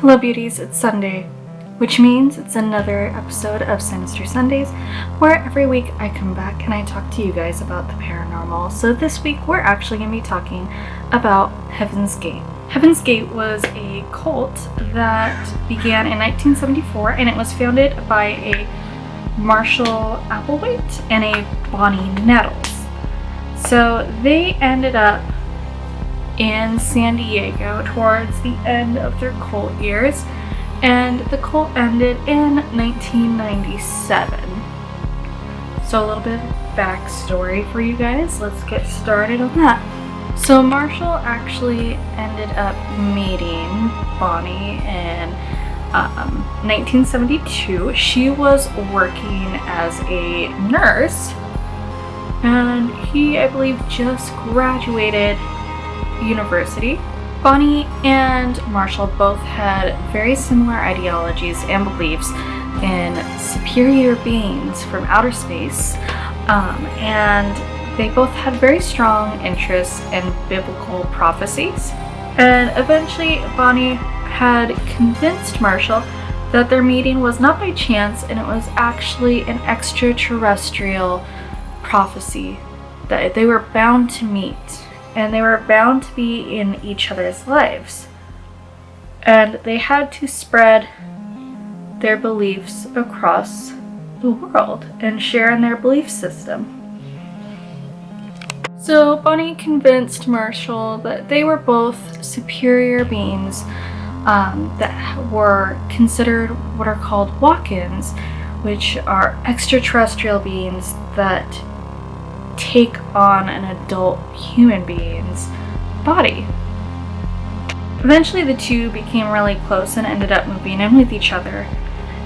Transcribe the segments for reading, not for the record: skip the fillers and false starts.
Hello beauties, it's Sunday, which means it's another episode of Sinister Sundays, where every week I come back and I talk to you guys about the paranormal. So this week we're actually going to be talking about Heaven's Gate. Heaven's Gate was a cult that began in 1974, and it was founded by a Marshal Applewhite and a Bonnie Nettles. So they ended up in San Diego towards the end of their cult years, and the cult ended in 1997. So a little bit of backstory for you guys. Let's get started on that. So Marshall actually ended up meeting Bonnie in 1972. She was working as a nurse, and he, I believe, just graduated university. Bonnie and Marshall both had very similar ideologies and beliefs in superior beings from outer space, and they both had very strong interests in biblical prophecies. And eventually Bonnie had convinced Marshall that their meeting was not by chance, and it was actually an extraterrestrial prophecy that they were bound to meet. And they were bound to be in each other's lives. And they had to spread their beliefs across the world and share in their belief system. So Bonnie convinced Marshall that they were both superior beings that were considered what are called walk-ins, which are extraterrestrial beings that take on an adult human being's body. Eventually the two became really close and ended up moving in with each other.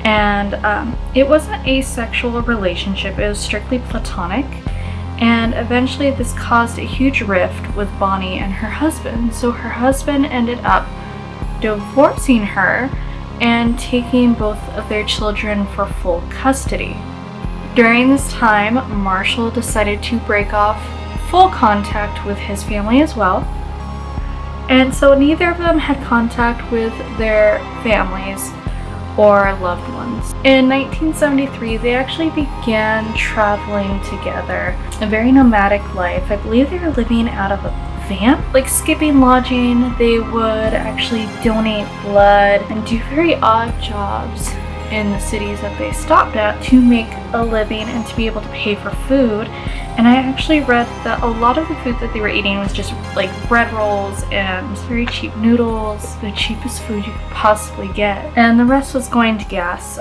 And it wasn't a sexual relationship, it was strictly platonic. And eventually this caused a huge rift with Bonnie and her husband. So her husband ended up divorcing her and taking both of their children for full custody. During this time, Marshall decided to break off full contact with his family as well. And so neither of them had contact with their families or loved ones. In 1973, they actually began traveling together, a very nomadic life. I believe they were living out of a van, like skipping lodging. They would actually donate blood and do very odd jobs in the cities that they stopped at to make a living and to be able to pay for food. And I actually read that a lot of the food that they were eating was just like bread rolls and very cheap noodles, the cheapest food you could possibly get, and the rest was going to gas.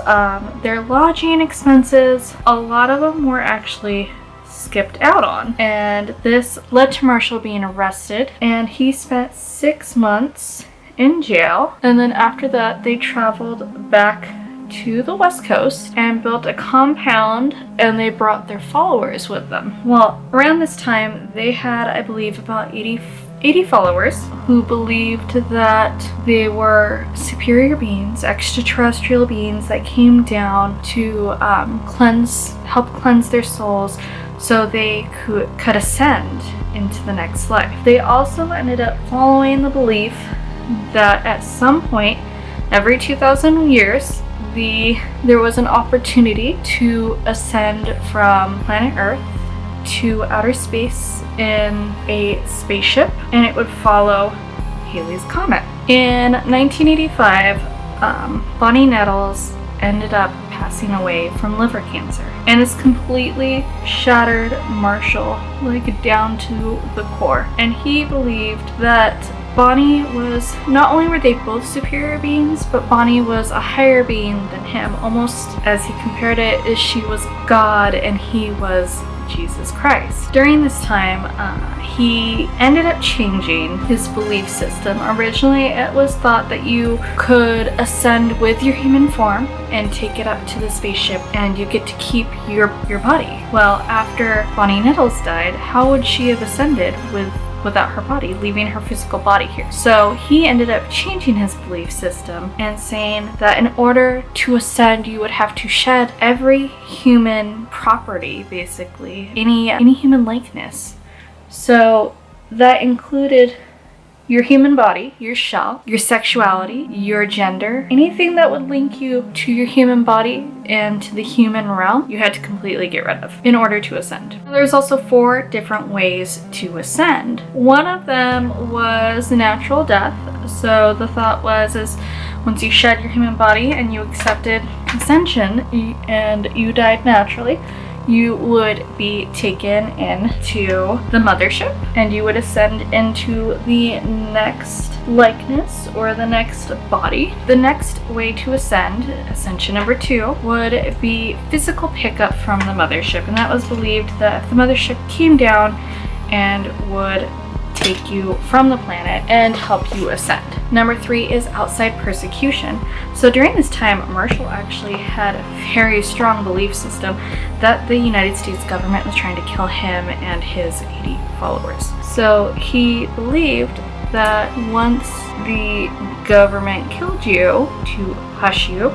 Their lodging expenses, a lot of them were actually skipped out on, and this led to Marshall being arrested, and he spent 6 months in jail. And then after that they traveled back to the West Coast and built a compound, and they brought their followers with them. Well, around this time they had, I believe, about 80 followers who believed that they were superior beings, extraterrestrial beings that came down to help cleanse their souls so they could ascend into the next life. They also ended up following the belief that at some point every 2,000 years there was an opportunity to ascend from planet Earth to outer space in a spaceship, and it would follow Halley's Comet. In 1985, Bonnie Nettles ended up passing away from liver cancer, and it's completely shattered Marshall, like down to the core. And he believed that Bonnie was, not only were they both superior beings, but Bonnie was a higher being than him, almost as he compared it, as she was God and he was Jesus Christ. During this time, he ended up changing his belief system. Originally, it was thought that you could ascend with your human form and take it up to the spaceship, and you get to keep your body. Well, after Bonnie Nettles died, how would she have ascended without her body, leaving her physical body here? So he ended up changing his belief system and saying that in order to ascend, you would have to shed every human property, basically, any human likeness. So that included your human body, your shell, your sexuality, your gender, anything that would link you to your human body and to the human realm, you had to completely get rid of in order to ascend. There's also 4 different ways to ascend. One of them was natural death. So the thought was once you shed your human body and you accepted ascension and you died naturally, you would be taken into the mothership and you would ascend into the next likeness or the next body. The next way to ascend, ascension number 2, would be physical pickup from the mothership, and that was believed that if the mothership came down and would take you from the planet and help you ascend. Number 3 is outside persecution. So during this time, Marshal actually had a very strong belief system that the United States government was trying to kill him and his 80 followers. So he believed that once the government killed you to hush you,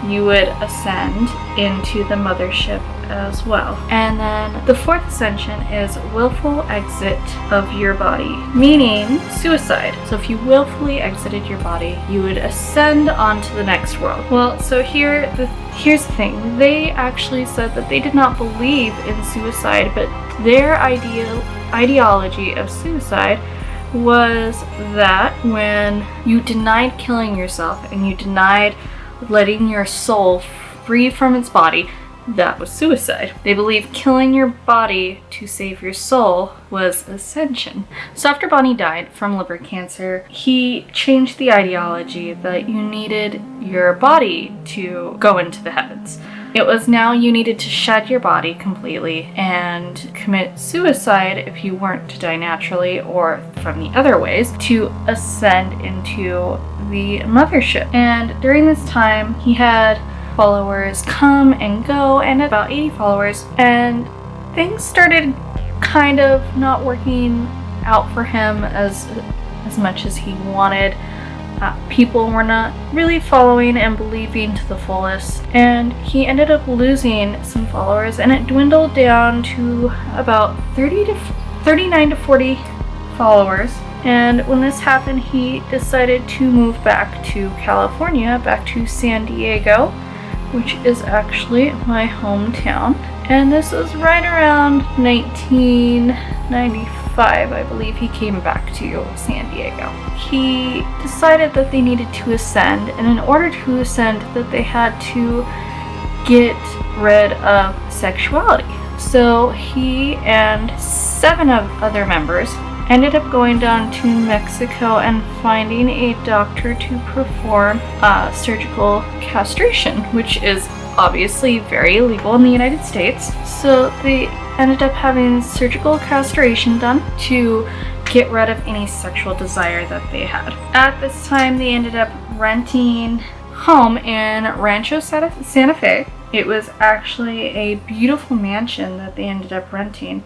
you would ascend into the mothership as well. And then the 4th ascension is willful exit of your body, meaning suicide. So if you willfully exited your body, you would ascend onto the next world. Well, so here's the thing. They actually said that they did not believe in suicide, but their ideology of suicide was that when you denied killing yourself and you denied letting your soul free from its body, that was suicide. They believed killing your body to save your soul was ascension. So after Bonnie died from liver cancer, he changed the ideology that you needed your body to go into the heavens. It was now you needed to shed your body completely and commit suicide if you weren't to die naturally or from the other ways to ascend into the mothership. And during this time, he had followers come and go, and about 80 followers, and things started kind of not working out for him as much as he wanted. People were not really following and believing to the fullest, and he ended up losing some followers, and it dwindled down to about 39 to 40 followers. And when this happened, he decided to move back to California, back to San Diego, which is actually my hometown. And this was right around 1995, I believe, he came back to San Diego. He decided that they needed to ascend, and in order to ascend, that they had to get rid of sexuality. So he and 7 of other members ended up going down to Mexico and finding a doctor to perform surgical castration, which is obviously very illegal in the United States. So they ended up having surgical castration done to get rid of any sexual desire that they had. At this time, they ended up renting home in Rancho Santa Fe. It was actually a beautiful mansion that they ended up renting,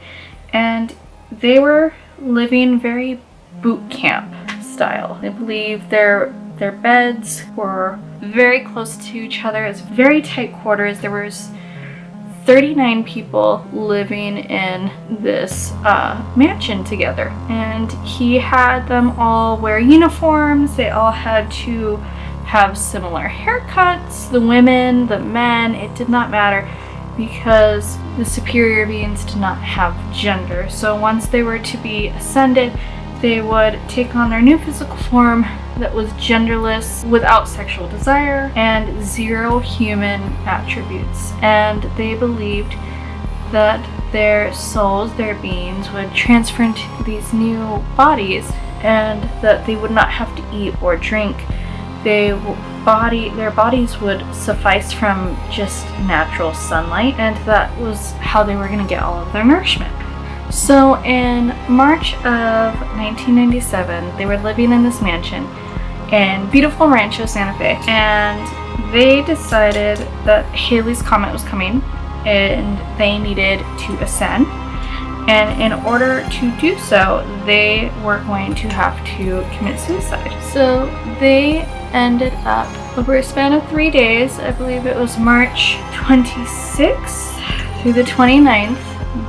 and they were living very boot camp style. I believe their beds were very close to each other. It was very tight quarters. There was 39 people living in this mansion together, and he had them all wear uniforms. They all had to have similar haircuts. The women, the men, it did not matter, because the superior beings did not have gender. So once they were to be ascended, they would take on their new physical form that was genderless, without sexual desire, and 0 human attributes. And they believed that their souls, their beings, would transfer into these new bodies, and that they would not have to eat or drink. Their bodies would suffice from just natural sunlight, and that was how they were going to get all of their nourishment. So in March of 1997, they were living in this mansion in beautiful Rancho Santa Fe, and they decided that Halley's Comet was coming and they needed to ascend. And in order to do so, they were going to have to commit suicide. So they ended up, over a span of 3 days, I believe it was March 26th through the 29th,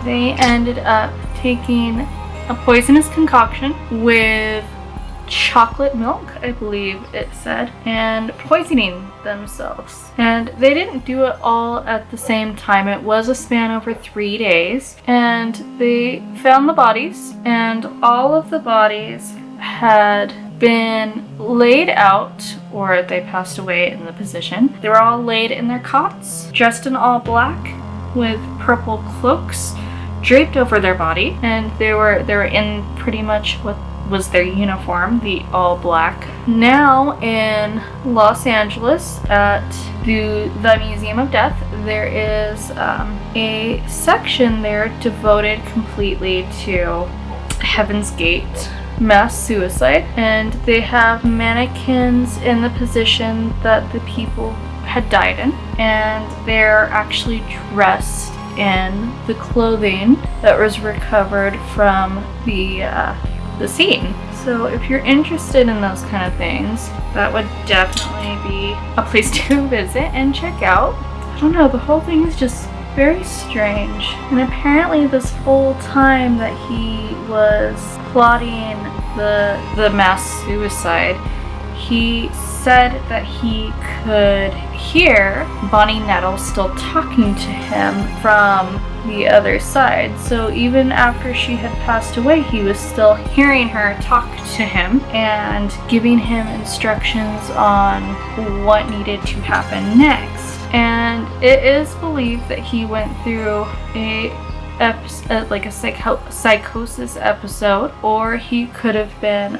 they ended up taking a poisonous concoction with chocolate milk, I believe it said, and poisoning themselves. And they didn't do it all at the same time. It was a span over 3 days, and they found the bodies, and all of the bodies had been laid out, or they passed away in the position. They were all laid in their cots, dressed in all black with purple cloaks draped over their body, and they were in pretty much what was their uniform, the all black. Now in Los Angeles at the Museum of Death, there is a section there devoted completely to Heaven's Gate mass suicide, and they have mannequins in the position that the people had died in, and they're actually dressed in the clothing that was recovered from the scene. So if you're interested in those kind of things, that would definitely be a place to visit and check out. I don't know, the whole thing is just very strange. And apparently this whole time that he was plotting the mass suicide, he said that he could hear Bonnie Nettles still talking to him from the other side. So even after she had passed away, he was still hearing her talk to him and giving him instructions on what needed to happen next. And it is believed that he went through a psychosis episode, or he could have been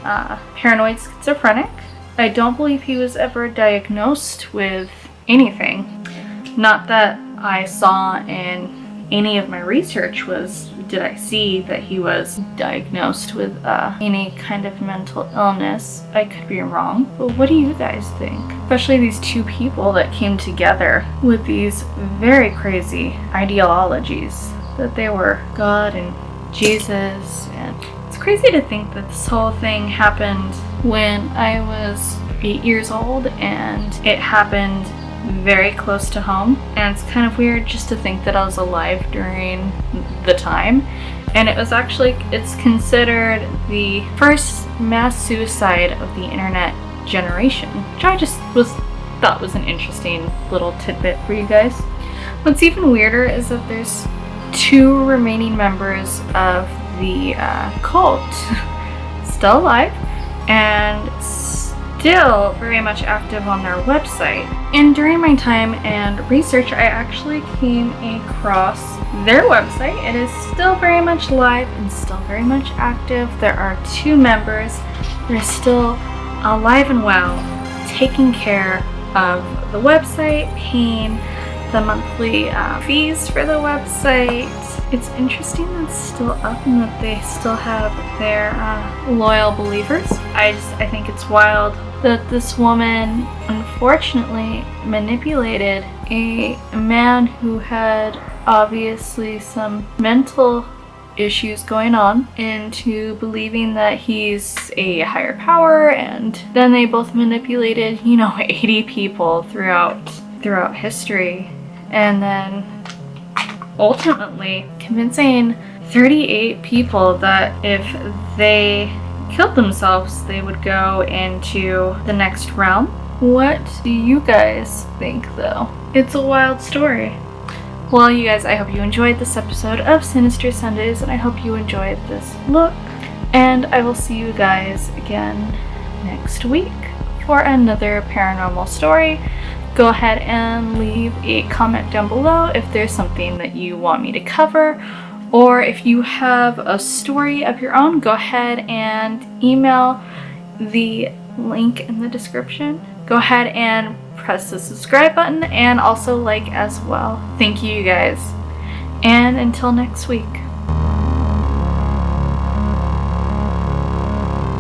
paranoid schizophrenic. I don't believe he was ever diagnosed with anything. Not that I saw in any of my research did I see that he was diagnosed with any kind of mental illness. I could be wrong, but what do you guys think? Especially these two people that came together with these very crazy ideologies, that they were God and Jesus, and it's crazy to think that this whole thing happened when I was 8 years old, and it happened very close to home, and it's kind of weird just to think that I was alive during the time. And it's considered the first mass suicide of the internet generation, which I just thought was an interesting little tidbit for you guys. What's even weirder is that there's 2 remaining members of the cult still alive and still very much active on their website. And during my time and research, I actually came across their website. It is still very much live and still very much active. There are 2 members. They're still alive and well, taking care of the website, paying the monthly fees for the website. It's interesting that it's still up and that they still have their loyal believers. I think it's wild that this woman unfortunately manipulated a man who had obviously some mental issues going on into believing that he's a higher power, and then they both manipulated 80 people throughout history, and then ultimately convincing 38 people that if they killed themselves, they would go into the next realm. What do you guys think, though? It's a wild story. Well, you guys, I hope you enjoyed this episode of Sinister Sundays, and I hope you enjoyed this look. And I will see you guys again next week for another paranormal story. Go ahead and leave a comment down below if there's something that you want me to cover, or if you have a story of your own, go ahead and email the link in the description. Go ahead and press the subscribe button and also like as well. Thank you guys, and until next week.